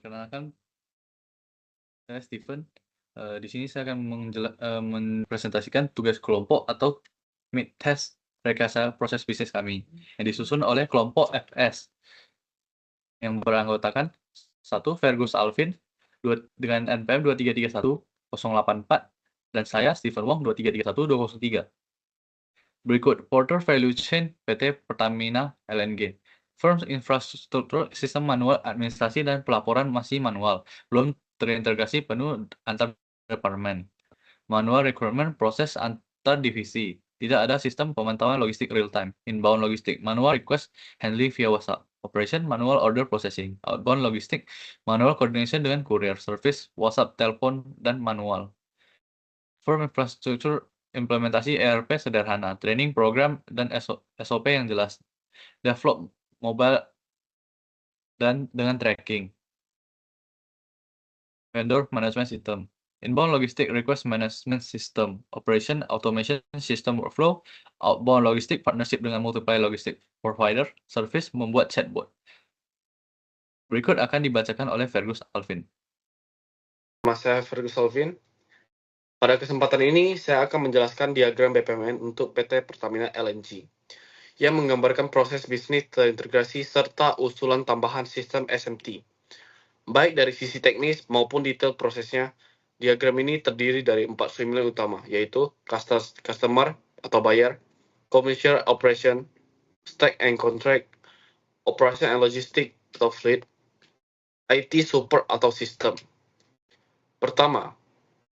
Perkenalkan, saya Steven. Di sini saya akan mempresentasikan tugas kelompok atau mid test rekayasa proses bisnis kami yang disusun oleh kelompok FS yang beranggotakan 1. Fergus Alvin dengan NPM 2331084 dan saya Steven Wong 2331203. Berikut Porter Value Chain PT Pertamina LNG. Firm infrastruktur sistem manual administrasi dan pelaporan masih manual, belum terintegrasi penuh antar departemen. Manual requirement proses antar divisi. Tidak ada sistem pemantauan logistik real time. Inbound logistik, manual request handling via WhatsApp. Operation, manual order processing. Outbound logistik, manual coordination dengan courier service, WhatsApp, telepon, dan manual. Firm infrastruktur implementasi ERP sederhana, training program dan SOP yang jelas. Develop mobile dan dengan tracking. Vendor management system. Inbound logistic request management system, operation automation system workflow, outbound logistik partnership dengan multiple logistik provider, service membuat chatbot. Berikut akan dibacakan oleh Fergus Alvin. Nama saya Fergus Alvin. Pada kesempatan ini, saya akan menjelaskan diagram BPMN untuk PT Pertamina LNG yang menggambarkan proses bisnis terintegrasi serta usulan tambahan sistem SMT. Baik dari sisi teknis maupun detail prosesnya, diagram ini terdiri dari 4 streamline utama, yaitu customer atau buyer, commercial operation, stack and contract, operation and logistic atau fleet, IT support atau sistem. Pertama,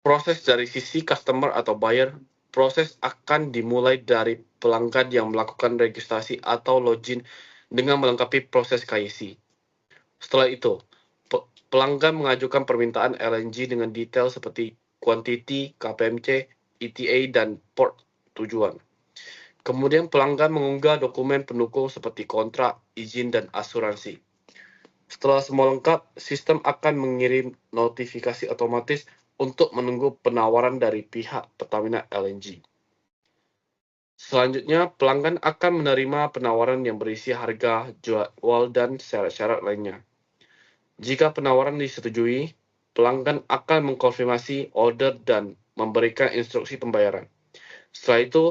proses dari sisi customer atau buyer, proses akan dimulai dari pelanggan yang melakukan registrasi atau login dengan melengkapi proses KYC. Setelah itu, pelanggan mengajukan permintaan LNG dengan detail seperti quantity, KPMC, ETA, dan port tujuan. Kemudian pelanggan mengunggah dokumen pendukung seperti kontrak, izin, dan asuransi. Setelah semua lengkap, sistem akan mengirim notifikasi otomatis untuk menunggu penawaran dari pihak Pertamina LNG. Selanjutnya, pelanggan akan menerima penawaran yang berisi harga, jadwal, dan syarat-syarat lainnya. Jika penawaran disetujui, pelanggan akan mengkonfirmasi order dan memberikan instruksi pembayaran. Setelah itu,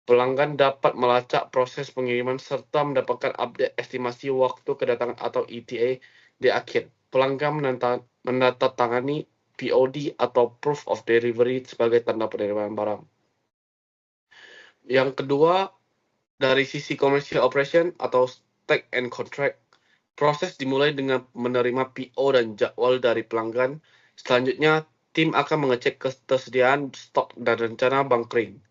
pelanggan dapat melacak proses pengiriman serta mendapatkan update estimasi waktu kedatangan atau ETA di akhir. Pelanggan menandatangani POD atau Proof of Delivery sebagai tanda penerimaan barang. Yang kedua, dari sisi commercial operation atau stack and contract, proses dimulai dengan menerima PO dan jadwal dari pelanggan. Selanjutnya, tim akan mengecek ketersediaan stok dan rencana bunkering.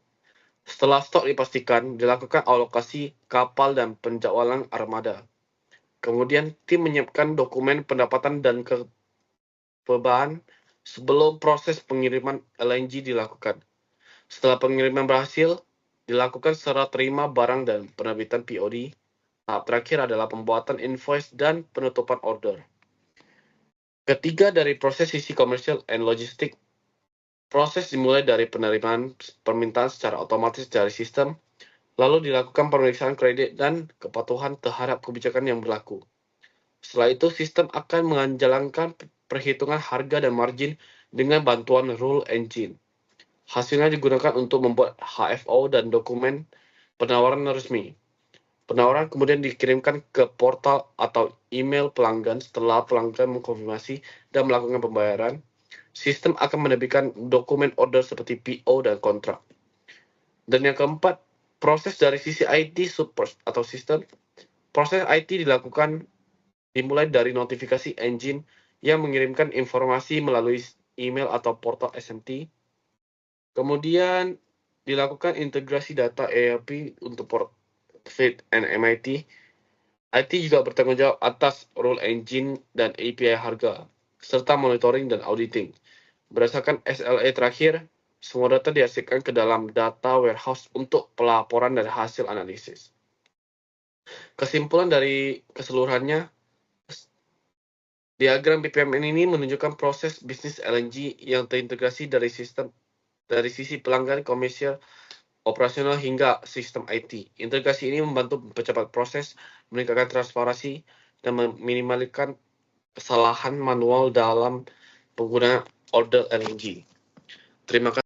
Setelah stok dipastikan, dilakukan alokasi kapal dan penjadwalan armada. Kemudian, tim menyiapkan dokumen pendapatan dan kebebanan sebelum proses pengiriman LNG dilakukan. Setelah pengiriman berhasil, dilakukan serah terima barang dan penerbitan POD. Tahap terakhir adalah pembuatan invoice dan penutupan order. Ketiga, dari proses sisi commercial and logistik, proses dimulai dari penerimaan permintaan secara otomatis dari sistem, lalu dilakukan pemeriksaan kredit dan kepatuhan terhadap kebijakan yang berlaku. Setelah itu, sistem akan menjalankan perhitungan harga dan margin dengan bantuan rule engine. Hasilnya digunakan untuk membuat HFO dan dokumen penawaran resmi. Penawaran kemudian dikirimkan ke portal atau email pelanggan. Setelah pelanggan mengkonfirmasi dan melakukan pembayaran, sistem akan menerbitkan dokumen order seperti PO dan kontrak. Dan yang keempat, proses dari sisi IT support atau sistem. Proses IT dimulai dari notifikasi engine yang mengirimkan informasi melalui email atau portal SMT. Kemudian dilakukan integrasi data ERP untuk port Fleet and MIT. IT juga bertanggung jawab atas rule engine dan API harga, serta monitoring dan auditing. Berdasarkan SLA terakhir, semua data dihasilkan ke dalam data warehouse untuk pelaporan dan hasil analisis. Kesimpulan dari keseluruhannya, diagram BPMN ini menunjukkan proses bisnis LNG yang terintegrasi dari sisi pelanggan, komersial, operasional hingga sistem IT. Integrasi ini membantu mempercepat proses, meningkatkan transparansi, dan meminimalkan kesalahan manual dalam penggunaan order LNG. Terima kasih.